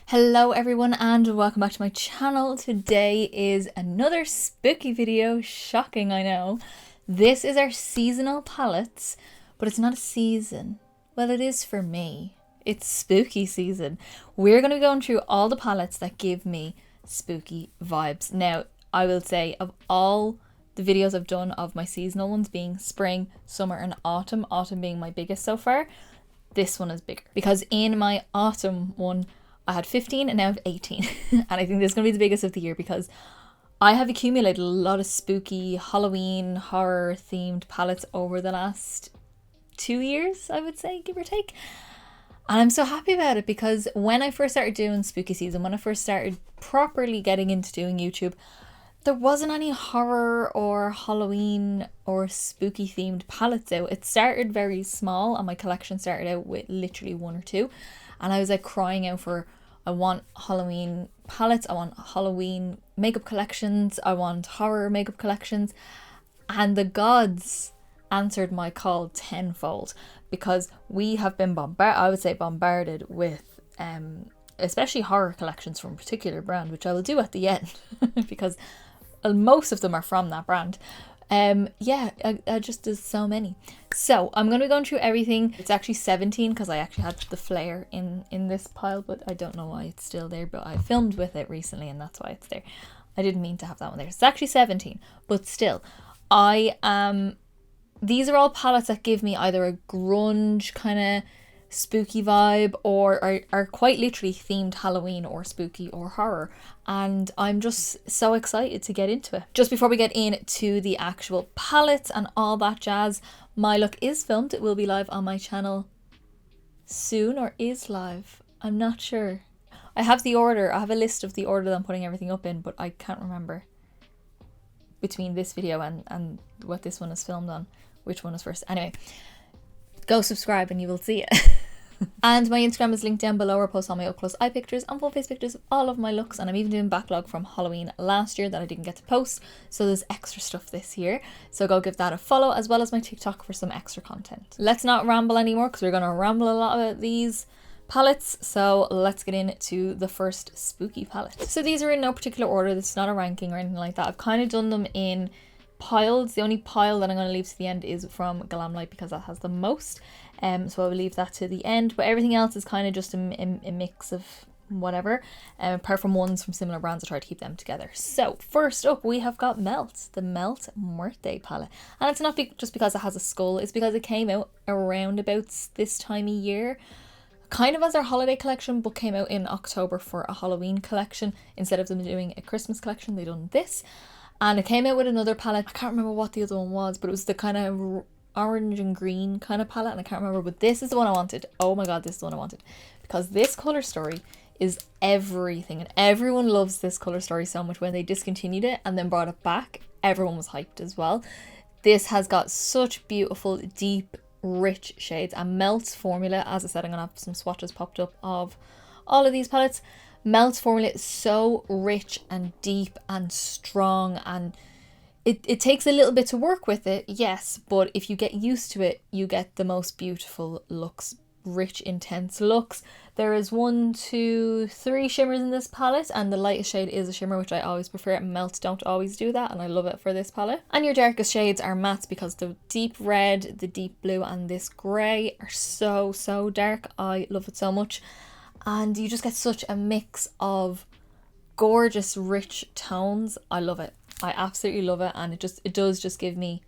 Hello everyone and welcome back to my channel. Today is another spooky video. Shocking, I know. This is our seasonal palettes, but it's not a season. Well, it is for me. It's spooky season. We're going to be going through all the palettes that give me spooky vibes. Now, I will say of all the videos I've done of my seasonal ones being spring, summer and autumn being my biggest so far, this one is bigger. Because in my autumn one, I had 15 and now I have 18. And I think this is going to be the biggest of the year because I have accumulated a lot of spooky Halloween horror themed palettes over the last 2 years, I would say, give or take. And I'm so happy about it because when I first started doing spooky season, when I first started properly getting into doing YouTube, there wasn't any horror or Halloween or spooky themed palettes out. It started very small and my collection started out with literally one or two. And I was like crying out for, I want Halloween palettes, I want Halloween makeup collections, I want horror makeup collections. And the gods answered my call tenfold because we have been bombarded with especially horror collections from a particular brand, which I will do at the end because most of them are from that brand. I just there's so many. So I'm going to be going through everything. It's actually 17 because I actually had the flare in this pile, but I don't know why it's still there, but I filmed with it recently and that's why it's there. I didn't mean to have that one there. It's actually 17, but still, these are all palettes that give me either a grunge kind of spooky vibe or are quite literally themed Halloween or spooky or horror, and I'm just so excited to get into it. Just before we get into the actual palettes and all that jazz, my look is filmed. It will be live on my channel soon, or is live, I'm not sure. I have the order, I have a list of the order that I'm putting everything up in, but I can't remember between this video and what this one is filmed on, which one is first. Anyway, go subscribe and you will see it. And my Instagram is linked down below, where I post all my up close eye pictures and full face pictures of all of my looks, and I'm even doing backlog from Halloween last year that I didn't get to post, so there's extra stuff this year, so go give that a follow, as well as my TikTok for some extra content. Let's not ramble anymore because we're going to ramble a lot about these palettes, so let's get into the first spooky palette. So these are in no particular order, this is not a ranking or anything like that. I've kind of done them in piles. The only pile that I'm going to leave to the end is from Glamlite because that has the most, so I will leave that to the end, but everything else is kind of just a mix of whatever, apart from ones from similar brands. I try to keep them together. So first up we have got Melt, the Melt Muerte palette, and it's not just because it has a skull, it's because it came out around about this time of year, kind of as their holiday collection, but came out in October for a Halloween collection. Instead of them doing a Christmas collection, they done this. And it came out with another palette. I can't remember what the other one was, but it was the kind of orange and green kind of palette, and I can't remember, but this is the one I wanted. Oh my god, this is the one I wanted. Because this colour story is everything, and everyone loves this colour story so much. When they discontinued it and then brought it back, everyone was hyped as well. This has got such beautiful, deep, rich shades, and Melt's formula, as I said, I'm going to have some swatches popped up of all of these palettes. Melt's formula is so rich and deep and strong, and it takes a little bit to work with it, yes, but if you get used to it, you get the most beautiful looks, rich, intense looks. There is 1, 2, 3 shimmers in this palette, and the lightest shade is a shimmer, which I always prefer. Melt don't always do that, and I love it for this palette. And your darkest shades are mattes because the deep red, the deep blue, and this grey are so dark. I love it so much. And you just get such a mix of gorgeous, rich tones. I love it. I absolutely love it, and it does just give me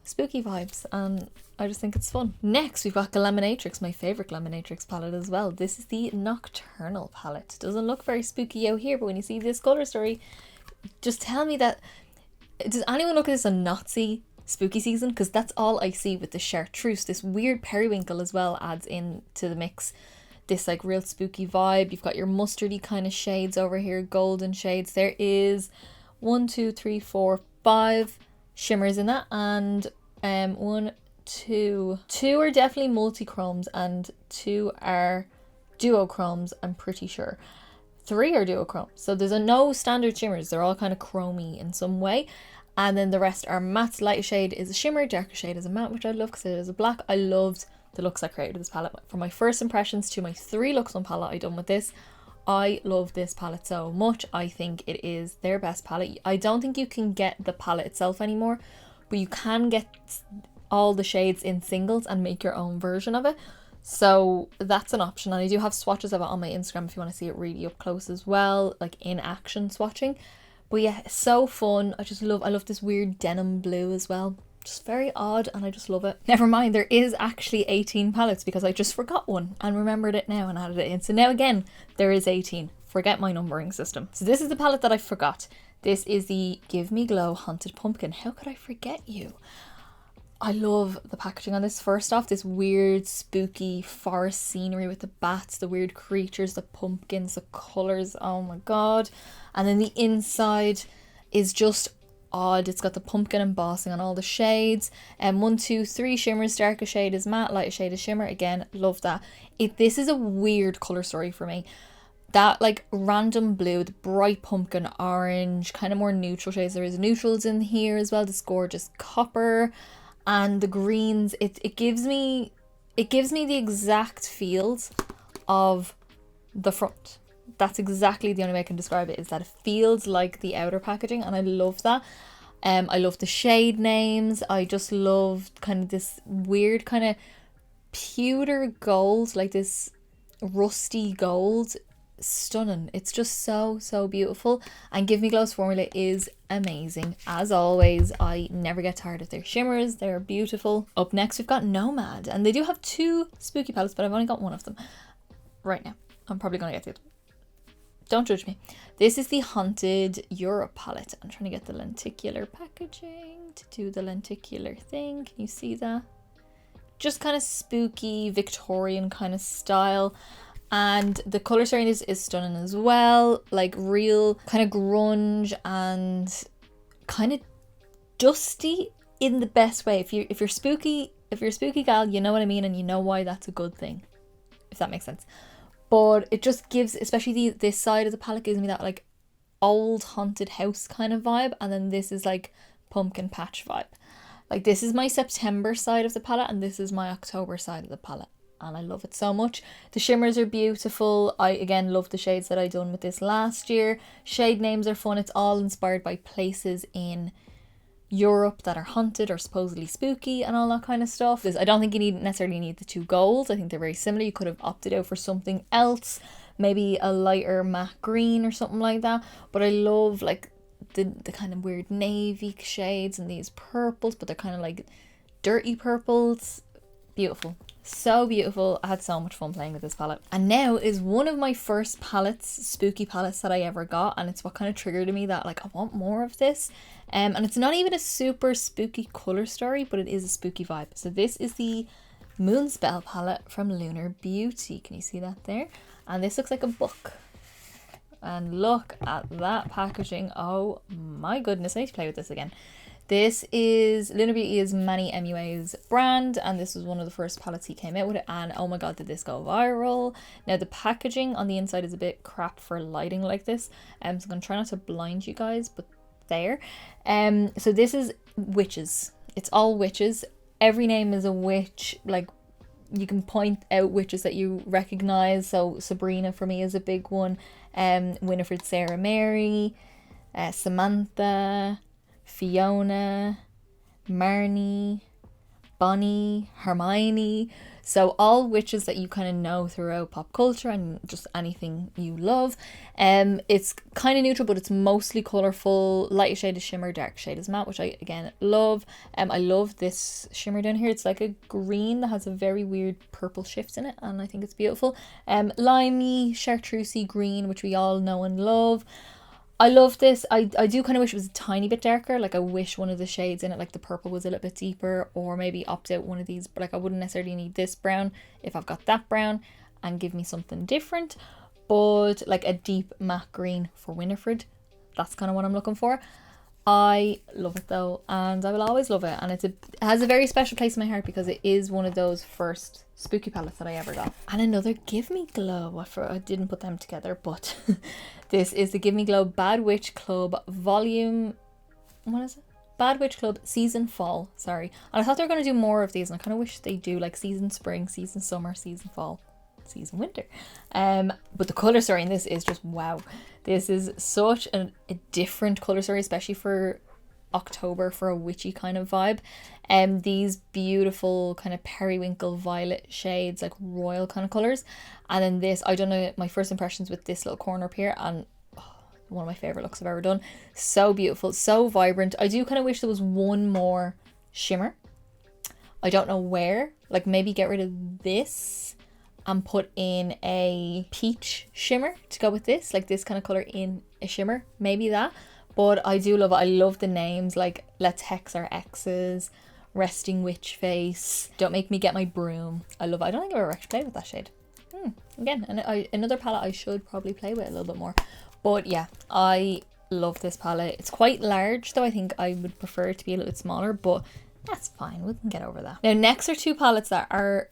spooky vibes, and I just think it's fun. Next, we've got Glamminatrix, my favourite Glamminatrix palette as well. This is the Nocturnal palette. Doesn't look very spooky out here, but when you see this colour story, just tell me that... Does anyone look at this and not see spooky season? Because that's all I see with the chartreuse. This weird periwinkle as well adds in to the mix. This like real spooky vibe. You've got your mustardy kind of shades over here, golden shades. There is 1, 2, 3, 4, 5 shimmers in that, and 1, 2 are definitely multi-chromes and 2 are duochromes, I'm pretty sure. 3 are duochromes, so there's no standard shimmers, they're all kind of chromy in some way. And then the rest are mattes. Lighter shade is a shimmer, darker shade is a matte, which I love because it is a black. I loved the looks I created with this palette. From my first impressions to my 3 looks on palette I done with this, I love this palette so much. I think it is their best palette. I don't think you can get the palette itself anymore, but you can get all the shades in singles and make your own version of it. So that's an option. And I do have swatches of it on my Instagram if you want to see it really up close as well, like in action swatching. But yeah, it's so fun. I love this weird denim blue as well. Just very odd, and I just love it. Never mind, there is actually 18 palettes because I just forgot one and remembered it now and added it in. So now again, there is 18. Forget my numbering system. So this is the palette that I forgot. This is the Give Me Glow Haunted Pumpkin. How could I forget you? I love the packaging on this. First off, this weird spooky forest scenery with the bats, the weird creatures, the pumpkins, the colours, oh my god. And then the inside is just odd. It's got the pumpkin embossing on all the shades, and 1, 2, 3 shimmers. Darker shade is matte, lighter shade is shimmer. Again, love that. This is a weird color story for me. That like random blue, the bright pumpkin orange, kind of more neutral shades. There is neutrals in here as well. This gorgeous copper, and the greens. It gives me the exact feels of the front. That's exactly the only way I can describe it, is that it feels like the outer packaging, and I love that. I love the shade names. I just love kind of this weird kind of pewter gold, like this rusty gold. Stunning. It's just so beautiful, and Give Me Glow's formula is amazing. As always, I never get tired of their shimmers. They're beautiful. Up next we've got Nomad, and they do have 2 spooky palettes, but I've only got one of them right now. I'm probably gonna get the other. Don't judge me. This is the Haunted Europe palette. I'm trying to get the lenticular packaging to do the lenticular thing. Can you see that? Just kind of spooky Victorian kind of style. And the colour story in this is stunning as well. Like real kind of grunge and kind of dusty in the best way. If you're spooky gal, you know what I mean, and you know why that's a good thing, if that makes sense. But it just gives, especially this side of the palette gives me that like old haunted house kind of vibe, and then this is like pumpkin patch vibe. Like this is my September side of the palette, and this is my October side of the palette, and I love it so much. The shimmers are beautiful. I again love the shades that I done with this last year. Shade names are fun. It's all inspired by places in Europe that are haunted or supposedly spooky and all that kind of stuff. I don't think you necessarily need the 2 golds. I think they're very similar. You could have opted out for something else, maybe a lighter matte green or something like that. But I love like the kind of weird navy shades and these purples, but they're kind of like dirty purples. Beautiful. So beautiful. I had so much fun playing with this palette. And now is one of my first palettes, spooky palettes that I ever got, and it's what kind of triggered me that like I want more of this. And it's not even a super spooky color story, but it is a spooky vibe. So this is the Moonspell palette from Lunar Beauty. Can you see that there? And this looks like a book. And look at that packaging. Oh my goodness, I need to play with this again. This is Lunar Beauty is Manny MUA's brand, and this was one of the first palettes he came out with it, and oh my god, did this go viral. Now the packaging on the inside is a bit crap for lighting like this, so I'm gonna try not to blind you guys, but there. So this is witches. It's all witches. Every name is a witch. Like you can point out witches that you recognize. So Sabrina for me is a big one. Winifred, Sarah, Mary, Samantha, Fiona, Marnie, Bonnie, Hermione. So all witches that you kind of know throughout pop culture and just anything you love. It's kind of neutral, but it's mostly colourful. Lighter shade is shimmer, dark shade is matte, which I again love. I love this shimmer down here. It's like a green that has a very weird purple shift in it, and I think it's beautiful. Limey, chartreusey green, which we all know and love. I love this. I do kind of wish it was a tiny bit darker. Like I wish one of the shades in it, like the purple, was a little bit deeper, or maybe opt out one of these. But like I wouldn't necessarily need this brown if I've got that brown, and give me something different. But like a deep matte green for Winifred. That's kind of what I'm looking for. I love it though, and I will always love it. And it has a very special place in my heart because it is one of those first spooky palettes that I ever got. And another Give Me Glow. I didn't put them together, but this is the Give Me Glow Bad Witch Club volume. What is it? Bad Witch Club season fall. Sorry. And I thought they were going to do more of these, and I kind of wish they do like season spring, season summer, season fall. season winter. But the colour story in this is just wow. This is such a different colour story, especially for October, for a witchy kind of vibe. These beautiful kind of periwinkle violet shades, like royal kind of colours. And then this, I don't know, my first impressions with this little corner up here, and one of my favourite looks I've ever done. So beautiful, so vibrant. I do kind of wish there was one more shimmer. I don't know where. Like maybe get rid of this and put in a peach shimmer to go with this. Like this kind of colour in a shimmer. Maybe that. But I do love it. I love the names like Let's Hex Our Exes, Resting Witch Face, Don't Make Me Get My Broom. I love it. I don't think I've ever actually played with that shade. Again, another palette I should probably play with a little bit more. But yeah, I love this palette. It's quite large though. I think I would prefer it to be a little bit smaller, but that's fine. We can get over that. Now next are two palettes that are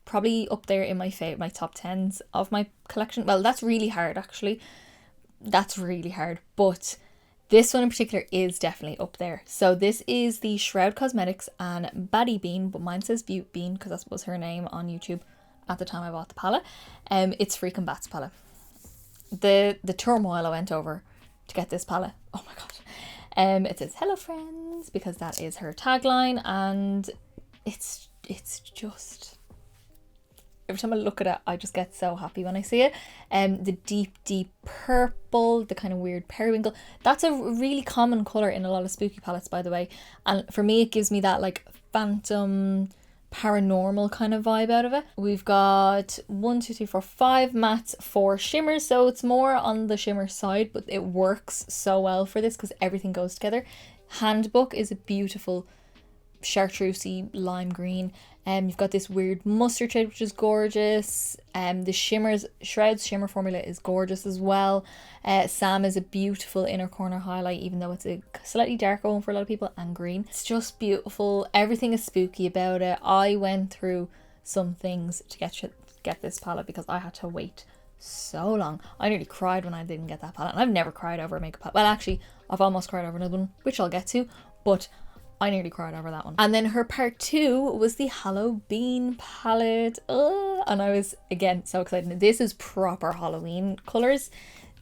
probably up there in my top 10s of my collection. Well, that's really hard actually. That's really hard. But this one in particular is definitely up there. So this is the Shroud Cosmetics and Baddie Bean, but mine says Butte Bean because that was her name on YouTube at the time I bought the palette. It's Freakin' Bats palette. The turmoil I went over to get this palette. Oh my god. It says hello friends because that is her tagline, and it's just, every time I look at it, I just get so happy when I see it. The deep purple, the kind of weird periwinkle. That's a really common colour in a lot of spooky palettes, by the way. And for me, it gives me that like phantom, paranormal kind of vibe out of it. We've got 1, 2, 3, 4, 5 mattes, 4 shimmers. So it's more on the shimmer side, but it works so well for this because everything goes together. Handbook is a beautiful chartreusey lime green. You've got this weird mustard shade which is gorgeous. The Shroud's shimmer formula is gorgeous as well. Sam is a beautiful inner corner highlight, even though it's a slightly darker one for a lot of people, and green. It's just beautiful. Everything is spooky about it. I went through some things to get this palette because I had to wait so long. I nearly cried when I didn't get that palette, and I've never cried over a makeup palette. Well, actually, I've almost cried over another one, which I'll get to, but I nearly cried over that one. And then her part 2 was the Halloween palette. And I was, again, so excited. This is proper Halloween colours.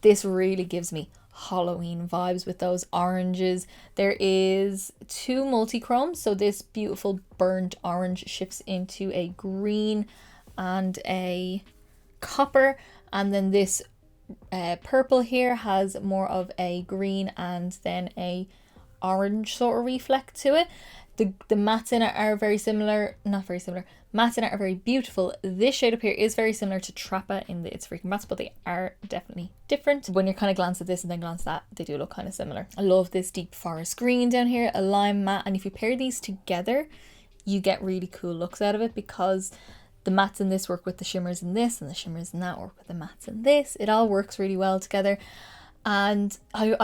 This really gives me Halloween vibes with those oranges. There is 2 multi-chromes. So this beautiful burnt orange shifts into a green and a copper. And then this purple here has more of a green and then a orange sort of reflect to it. The mattes in it are very similar, not very similar. Mattes in it are very beautiful. This shade up here is very similar to Trappa in the It's Freakin' Bats, but they are definitely different. When you're kind of glance at this and then glance at that, they do look kind of similar. I love this deep forest green down here, a lime matte, and if you pair these together, you get really cool looks out of it because the mattes in this work with the shimmers in this, and the shimmers in that work with the mattes in this. It all works really well together. And I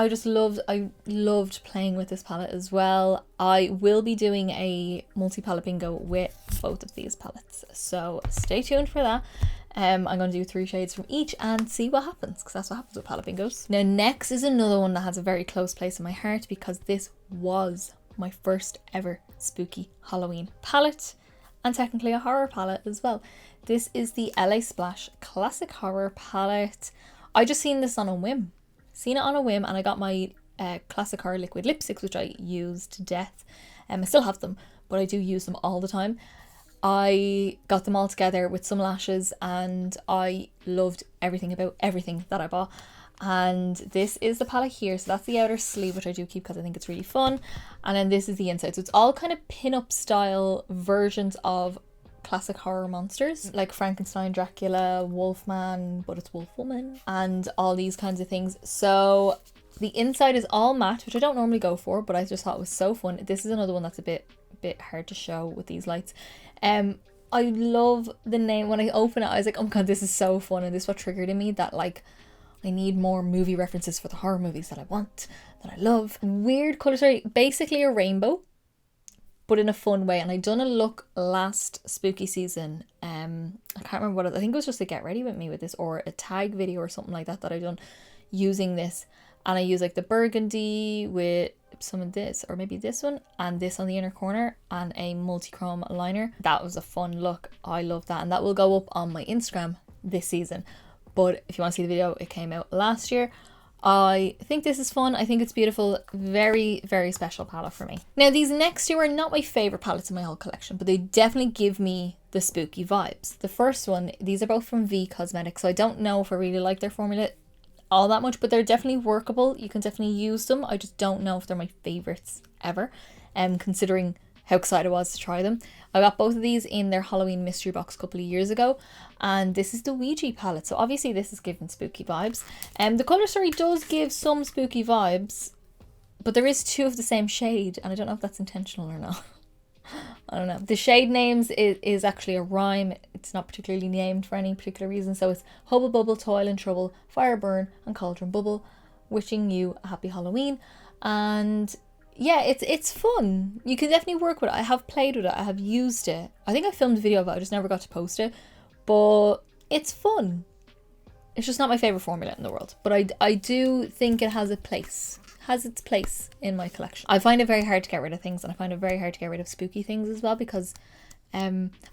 loved playing with this palette as well. I will be doing a multi-palette bingo with both of these palettes, so stay tuned for that. I'm going to do 3 shades from each and see what happens, because that's what happens with palette bingos. Now next is another one that has a very close place in my heart because this was my first ever spooky Halloween palette, and technically a horror palette as well. This is the LA Splash Classic Horror palette. I just seen this on a whim. And I got my Classic Horror liquid lipsticks, which I use to death. I still have them, but I do use them all the time. I got them all together with some lashes and I loved everything about everything that I bought. And this is the palette here. So that's the outer sleeve, which I do keep because I think it's really fun. And then this is the inside. So it's all kind of pin-up style versions of classic horror monsters like Frankenstein, Dracula, Wolfman, but it's Wolfwoman, and all these kinds of things. So the inside is all matte, which I don't normally go for, but I just thought it was so fun. This is another one that's a bit hard to show with these lights. I love the name. When I open it, I was like, oh my god, this is so fun. And this is what triggered in me that like I need more movie references for the horror movies that I want, that I love. Weird colour story, basically a rainbow, but in a fun way. And I done a look last spooky season. I can't remember what I think it was just a get ready with me with this, or a tag video or something like that I done using this. And I use like the burgundy with some of this, or maybe this one, and this on the inner corner, and a multi-chrome liner. That was a fun look. I love that, and that will go up on my Instagram this season. But if you want to see the video, it came out last year. I think this is fun. I think it's beautiful. Very, very special palette for me. Now, these next two are not my favorite palettes in my whole collection, but they definitely give me the spooky vibes. The first one, these are both from V Cosmetics, so I don't know if I really like their formula all that much, but they're definitely workable. You can definitely use them. I just don't know if they're my favorites ever, considering how excited I was to try them. I got both of these in their Halloween mystery box a couple of years ago, and this is the Ouija palette, so obviously this is giving spooky vibes. The colour story does give some spooky vibes, but there is two of the same shade, and I don't know if that's intentional or not. I don't know. The shade names is actually a rhyme. It's not particularly named for any particular reason. So it's Hubble Bubble, Toil and Trouble, Fire Burn and Cauldron Bubble, wishing you a happy Halloween. And yeah, it's fun. You can definitely work with it. I have played with it. I have used it. I think I filmed a video of it. I just never got to post it. But it's fun. It's just not my favourite formula in the world. But I do think it has a place. Has its place in my collection. I find it very hard to get rid of things, and I find it very hard to get rid of spooky things as well, because I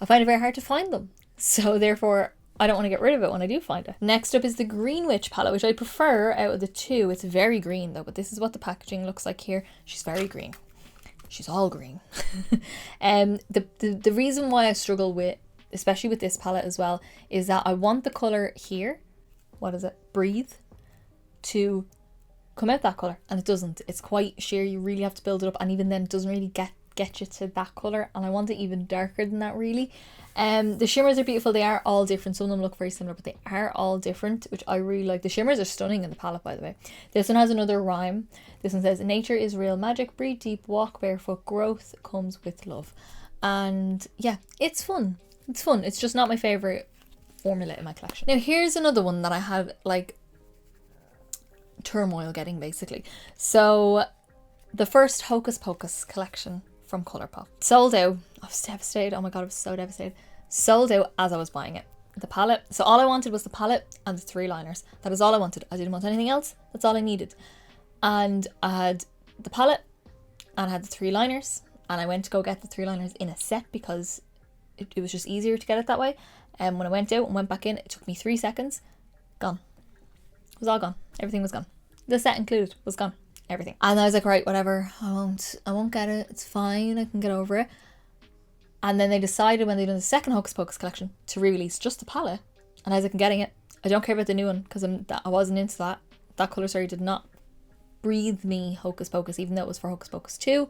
find it very hard to find them. So therefore, I don't want to get rid of it when I do find it. Next up is the Green Witch palette, which I prefer out of the two. It's very green though, but this is what the packaging looks like here. She's very green. She's all green. The reason why I struggle with, especially with this palette as well, is that I want the colour here, what is it, Breathe, to come out that colour, and it doesn't. It's quite sheer. You really have to build it up, and even then it doesn't really get you to that colour, and I want it even darker than that really. The shimmers are beautiful. They are all different. Some of them look very similar, but they are all different, which I really like. The shimmers are stunning in the palette, by the way. This one has another rhyme. This one says, nature is real magic, breathe deep, walk barefoot, growth comes with love. And yeah, it's fun. It's fun. It's just not my favourite formula in my collection. Now here's another one that I had like turmoil getting, basically. So the first Hocus Pocus collection from Colourpop sold out. I was devastated. Oh my god, I was so devastated. Sold out as I was buying it. The palette. So all I wanted was the palette and the 3 liners. That is all I wanted. I didn't want anything else. That's all I needed. And I had the palette and I had the 3 liners, and I went to go get the 3 liners in a set because it was just easier to get it that way. And when I went out and went back in, it took me 3 seconds. Gone. It was all gone. Everything was gone. The set included was gone. Everything. And I was like, right, whatever. I won't get it. It's fine. I can get over it. And then they decided, when they done the second Hocus Pocus collection, to re-release just the palette. And I was like, I'm getting it. I don't care about the new one because I wasn't into that. That colour story did not breathe me Hocus Pocus, even though it was for Hocus Pocus 2.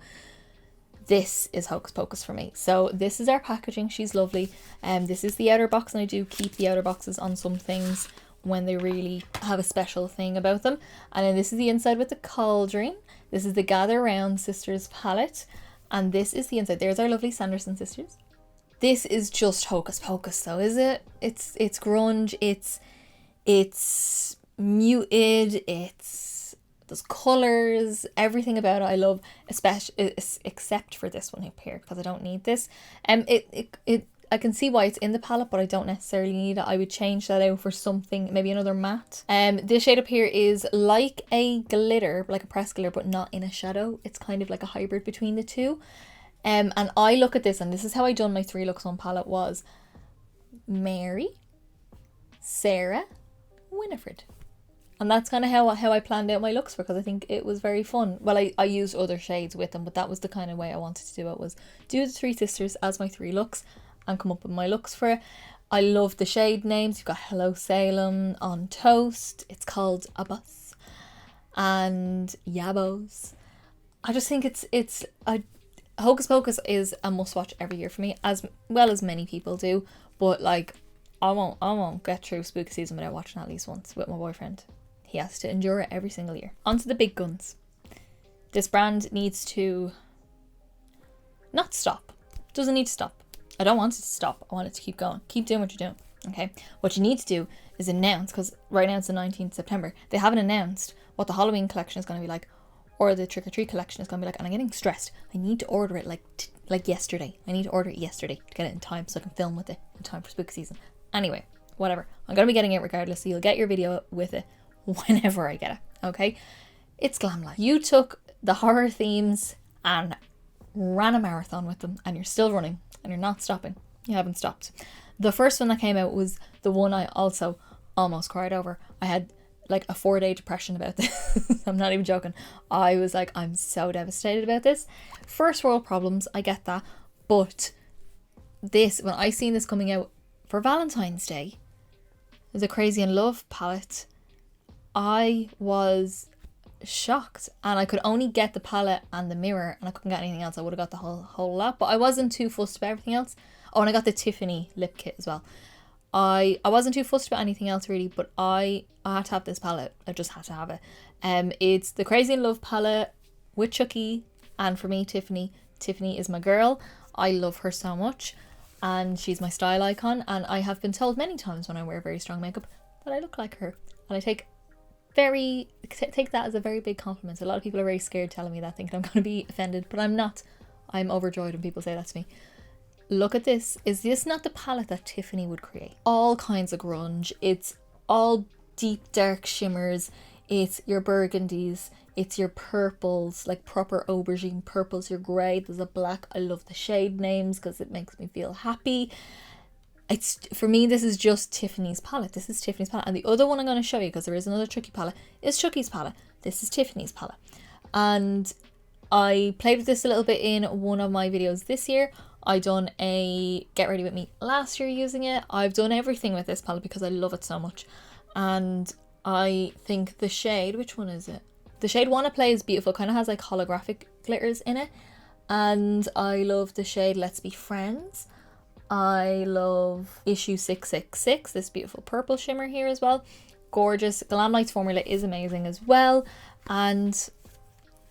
This is Hocus Pocus for me. So this is our packaging. She's lovely. This is the outer box, and I do keep the outer boxes on some things when they really have a special thing about them. And then this is the inside with the cauldron. This is the Gather Round Sisters palette, and this is the inside. There's our lovely Sanderson sisters. This is just Hocus Pocus though, is it? It's grunge, it's muted, those colours, everything about it I love, especially except for this one up here, because I don't need this. I can see why it's in the palette, but I don't necessarily need it. I would change that out for something, maybe another matte. This shade up here is like a glitter, like a pressed glitter, but not in a shadow. It's kind of like a hybrid between the two. And I look at this, and this is how I done my 3 looks on palette, was Mary, Sarah, Winifred. And that's kind of how I planned out my looks for, because I think it was very fun. Well, I used other shades with them, but that was the kind of way I wanted to do it, was do the 3 sisters as my 3 looks and come up with my looks for it. I love the shade names. You've got Hello Salem on Toast. It's called A Bus. And Yabos. I just think Hocus Pocus is a must watch every year for me, as well as many people do. But like, I won't get through spooky season without watching at least once with my boyfriend. He has to endure it every single year. On to the big guns. This brand needs to not stop. Doesn't need to stop. I don't want it to stop. I want it to keep going. Keep doing what you're doing. Okay? What you need to do is announce, because right now it's the 19th September. They haven't announced what the Halloween collection is going to be like, or the Trick or Treat collection is going to be like, and I'm getting stressed. I need to order it like yesterday. I need to order it yesterday to get it in time so I can film with it in time for spooky season. Anyway, whatever. I'm going to be getting it regardless, so you'll get your video with it whenever I get it. Okay? It's Glamlight. You took the horror themes and ran a marathon with them, and you're still running and you're not stopping. You haven't stopped. The first one that came out was the one I also almost cried over. I had like a 4-day depression about this. I'm not even joking. I was like, I'm so devastated about this. First world problems, I get that. But this, when I seen this coming out for Valentine's Day, the Crazy in Love palette, I was shocked, and I could only get the palette and the mirror, and I couldn't get anything else. I would have got the whole lot, but I wasn't too fussed about everything else. Oh, and I got the Tiffany lip kit as well. I wasn't too fussed about anything else really, but I had to have this palette. I just had to have it. It's the Crazy in Love palette with Chucky, and for me, Tiffany. Tiffany is my girl. I love her so much, and she's my style icon, and I have been told many times when I wear very strong makeup that I look like her, and I take that as a very big compliment. A lot of people are very scared telling me that, thinking I'm going to be offended, but I'm not. I'm overjoyed when people say that to me. Look at this. Is this not the palette that Tiffany would create? All kinds of grunge. It's all deep dark shimmers. It's your burgundies. It's your purples, like proper aubergine purples. Your grey. There's a black. I love the shade names because it makes me feel happy. It's, for me, this is just Tiffany's palette. This is Tiffany's palette. And the other one I'm going to show you, because there is another Chucky palette, is Chucky's palette. This is Tiffany's palette. And I played with this a little bit in one of my videos this year. I done a Get Ready With Me last year using it. I've done everything with this palette because I love it so much. And I think the shade, which one is it? The shade Wanna Play is beautiful. Kind of has like holographic glitters in it. And I love the shade Let's Be Friends. I love Issue 666, this beautiful purple shimmer here as well. Gorgeous. Glamlight's formula is amazing as well. And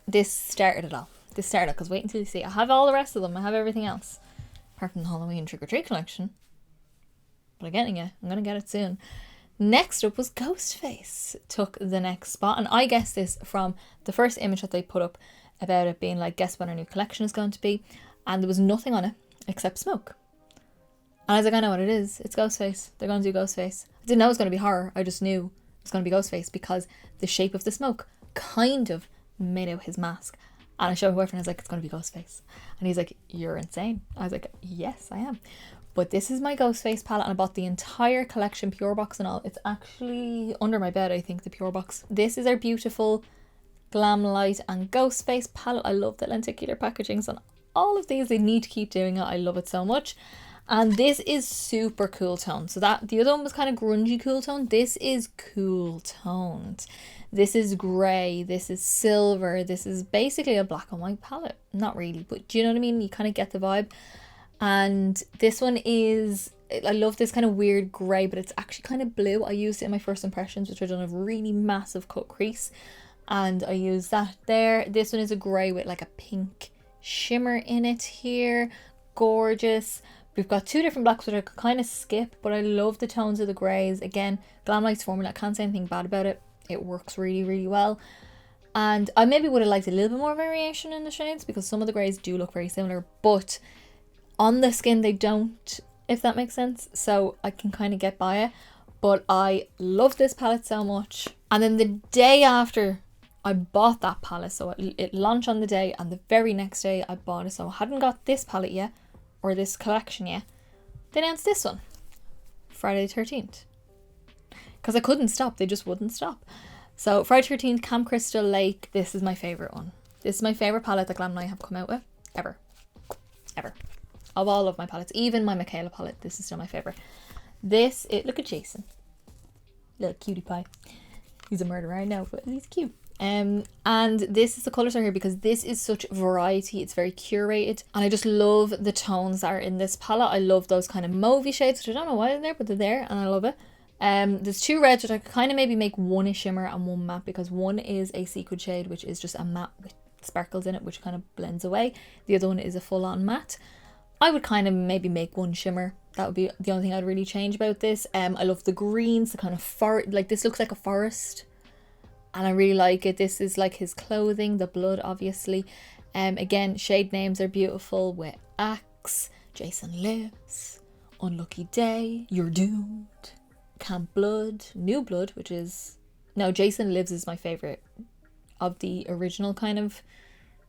this started it all. Because wait until you see. I have all the rest of them. I have everything else. Apart from the Halloween Trick or Treat collection. But I'm getting it. I'm going to get it soon. Next up was Ghostface. Took the next spot. And I guessed this from the first image that they put up about it being like, guess what our new collection is going to be. And there was nothing on it except smoke. And I was like, I know what it is. It's Ghostface. They're going to do Ghostface. I didn't know it was going to be horror. I just knew it was going to be Ghostface because the shape of the smoke kind of made out his mask. And I showed my boyfriend, I was like, it's going to be Ghostface. And he's like, you're insane. I was like, yes, I am. But this is my Ghostface palette, and I bought the entire collection, Pure Box and all. It's actually under my bed, I think, the Pure Box. This is our beautiful Glamlight and Ghostface palette. I love the lenticular packagings on all of these. They need to keep doing it. I love it so much. And this is super cool tone. So that the other one was kind of grungy cool tone. This is cool toned. This is grey. This is silver. This is basically a black and white palette. Not really, but do you know what I mean? You kind of get the vibe. And this one is, I love this kind of weird grey, but it's actually kind of blue. I used it in my first impressions, which I done a really massive cut crease. And I used that there. This one is a grey with like a pink shimmer in it here. Gorgeous. We've got two different blacks which I could kind of skip, but I love the tones of the greys. Again, Glamlight's formula, I can't say anything bad about it. It works really, really well. And I maybe would have liked a little bit more variation in the shades because some of the greys do look very similar, but on the skin they don't, if that makes sense. So I can kind of get by it. But I love this palette so much. And then the day after I bought that palette, so it launched on the day, and the very next day I bought it. So I hadn't got this palette yet, or this collection yet. They announced this one, Friday the 13th. Because I couldn't stop, they just wouldn't stop. So Friday 13th, Camp Crystal Lake, this is my favourite one. This is my favourite palette that Glamlight have come out with, ever. Of all of my palettes, even my Michaela palette, this is still my favourite. Look at Jason. Little cutie pie. He's a murderer, I know, but he's cute. And this is the colours are here because this is such variety. It's very curated, and I just love the tones that are in this palette. I love those kind of mauvey shades, which I don't know why they're there, but they're there, and I love it. There's two reds, which I could kind of maybe make one a shimmer and one matte, because one is a sequin shade, which is just a matte with sparkles in it, which kind of blends away. The other one is a full-on matte. I would kind of maybe make one shimmer. That would be the only thing I'd really change about this. I love the greens, the kind of forest, like this looks like a forest. And I really like it. This is like his clothing, the blood, obviously. Again, shade names are beautiful with Axe, Jason Lives, Unlucky Day, You're Doomed, Camp Blood, New Blood, which is... No, Jason Lives is my favourite of the original kind of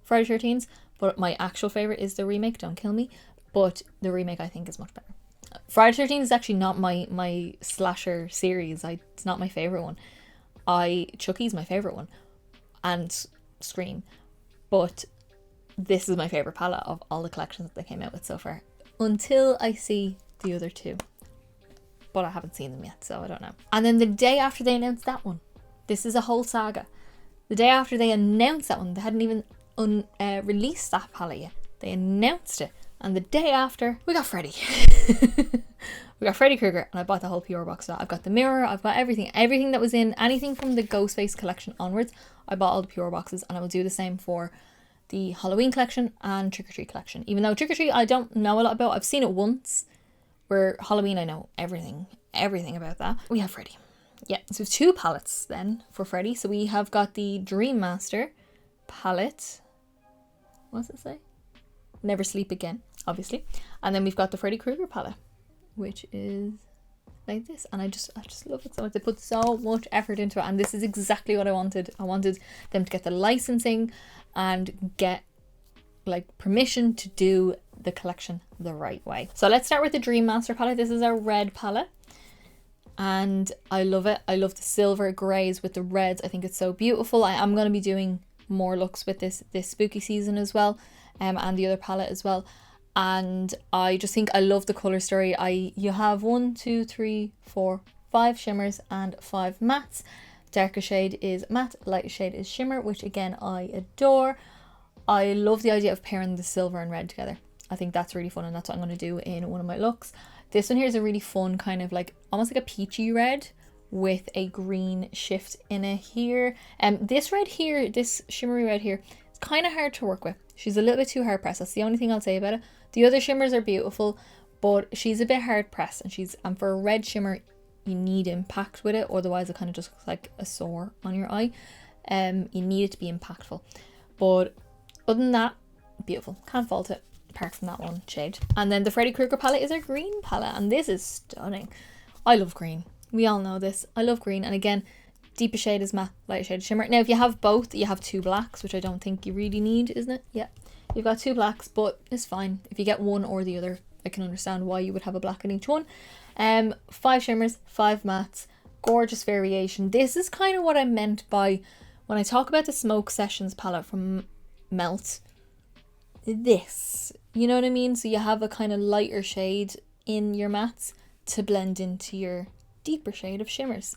Friday 13s, but my actual favourite is the remake, don't kill me, but the remake I think is much better. Friday 13 is actually not my slasher series. It's not my favourite one. Chucky's my favourite one, and Scream, but this is my favourite palette of all the collections that they came out with so far, until I see the other two, but I haven't seen them yet, so I don't know. And then the day after they announced that one, this is a whole saga, the day after they announced that one, they hadn't even released that palette yet, they announced it, and the day after we got Freddy. We got Freddy Krueger, and I bought the whole PR box of that. I've got the mirror, I've got everything that was in anything from the Ghostface collection onwards. I bought all the PR boxes, and I will do the same for the Halloween collection and Trick or Treat collection. Even though Trick or Treat I don't know a lot about, I've seen it once, where Halloween I know everything about that. We have Freddy. Yeah, so we have 2 palettes then for Freddy. So we have got the Dream Master palette. What does it say? Never Sleep Again, obviously. And then we've got the Freddy Krueger palette, which is like this, and I just love it so much. They put so much effort into it, and this is exactly what I wanted. I wanted them to get the licensing and get like permission to do the collection the right way. So let's start with the Dream Master palette. This is our red palette, and I love it. I love the silver greys with the reds. I think it's so beautiful. I am going to be doing more looks with this spooky season as well, and the other palette as well. And I just think I love the color story. You have 1, 2, 3, 4, 5 shimmers and 5 mattes. Darker shade is matte, lighter shade is shimmer, which again I adore. I love the idea of pairing the silver and red together. I think that's really fun, and that's what I'm going to do in one of my looks. This one here is a really fun kind of like almost like a peachy red with a green shift in it here. This red here, this shimmery red here, it's kind of hard to work with. She's a little bit too hard pressed. That's the only thing I'll say about it. The other shimmers are beautiful, but she's a bit hard pressed, and for a red shimmer you need impact with it, otherwise it kind of just looks like a sore on your eye. You need it to be impactful, but other than that, beautiful, can't fault it apart from that one shade. And then the Freddy Krueger palette is our green palette, and this is stunning. I love green, we all know this. I love green, and again, deeper shade is matte, lighter shade is shimmer. Now if you have both, you have 2 blacks, which I don't think you really need, isn't it? Yeah, you've got 2 blacks, but it's fine if you get one or the other. I can understand why you would have a black in each one. 5 shimmers, 5 mattes, gorgeous variation. This is kind of what I meant by when I talk about the Smoke Sessions palette from Melt. This, you know what I mean? So you have a kind of lighter shade in your mattes to blend into your deeper shade of shimmers.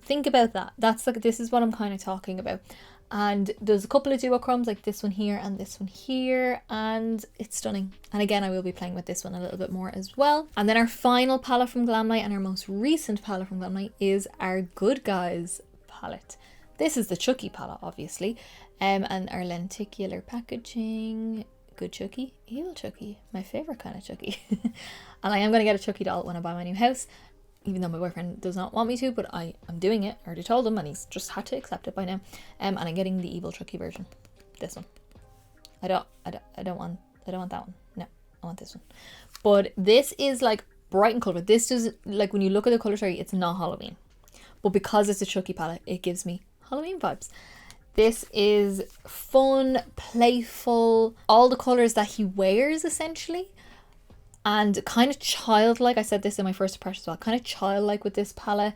Think about that. That's like, this is what I'm kind of talking about. And there's a couple of duochromes like this one here and this one here, and it's stunning. And again, I will be playing with this one a little bit more as well. And then our final palette from Glamlite, and our most recent palette from Glamlite, is our Good Guys palette. This is the Chucky palette, obviously, and our lenticular packaging. Good Chucky, evil Chucky, my favorite kind of Chucky. And I am going to get a Chucky doll when I buy my new house, even though my boyfriend does not want me to, but I am doing it. I already told him, and he's just had to accept it by now. And I'm getting the evil Chucky version. This one. I don't want that one. No, I want this one. But this is like bright and colourful. This does, like, when you look at the colour story, it's not Halloween. But because it's a Chucky palette, it gives me Halloween vibes. This is fun, playful, all the colours that he wears essentially. And kind of childlike. I said this in my first impression as well. Kind of childlike with this palette.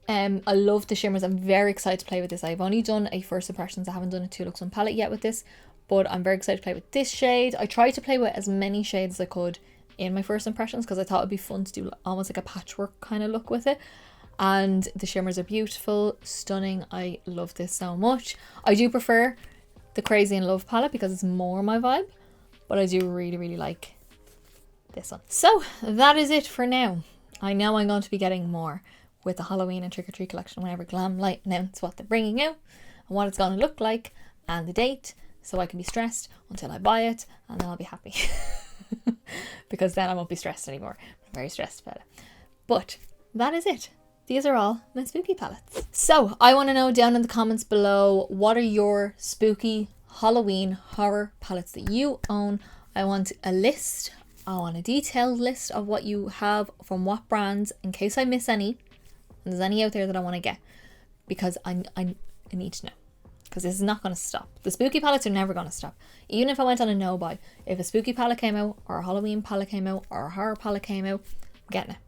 I love the shimmers. I'm very excited to play with this. I've only done a first impressions. I haven't done a 2 looks 1 palette yet with this. But I'm very excited to play with this shade. I tried to play with as many shades as I could in my first impressions, because I thought it'd be fun to do almost like a patchwork kind of look with it. And the shimmers are beautiful, stunning. I love this so much. I do prefer the Crazy in Love palette because it's more my vibe. But I do really, really like this one. So that is it for now. I know I'm going to be getting more with the Halloween and Trick or Treat collection whenever Glamlite announce what they're bringing out and what it's going to look like and the date, so I can be stressed until I buy it, and then I'll be happy. Because then I won't be stressed anymore. I'm very stressed about it. But that is it. These are all my spooky palettes. So I want to know down in the comments below, what are your spooky Halloween horror palettes that you own? I want a list. I want a detailed list of what you have from what brands, in case I miss any, and there's any out there that I want to get, because I need to know. Because this is not going to stop. The spooky palettes are never going to stop. Even if I went on a no buy, if a spooky palette came out, or a Halloween palette came out, or a horror palette came out, I'm getting it.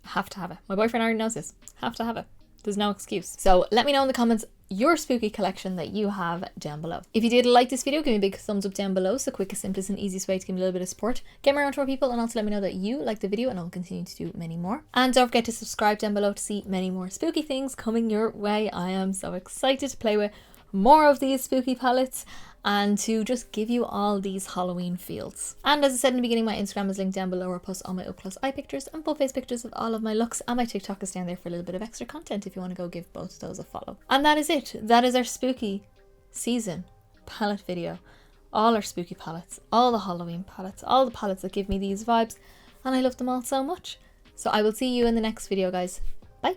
I have to have it. My boyfriend already knows this. Have to have it. There's no excuse. So let me know in the comments your spooky collection that you have down below. If you did like this video, give me a big thumbs up down below. It's the quickest, simplest and easiest way to give me a little bit of support. Get me around to more people, and also let me know that you like the video, and I'll continue to do many more. And don't forget to subscribe down below to see many more spooky things coming your way. I am so excited to play with more of these spooky palettes and to just give you all these Halloween feels. And as I said in the beginning, my Instagram is linked down below, where I post all my up close eye pictures and full face pictures of all of my looks, and my TikTok is down there for a little bit of extra content if you want to go give both of those a follow. And that is it. That is our spooky season palette video. All our spooky palettes, all the Halloween palettes, all the palettes that give me these vibes, and I love them all so much. So I will see you in the next video, guys. Bye.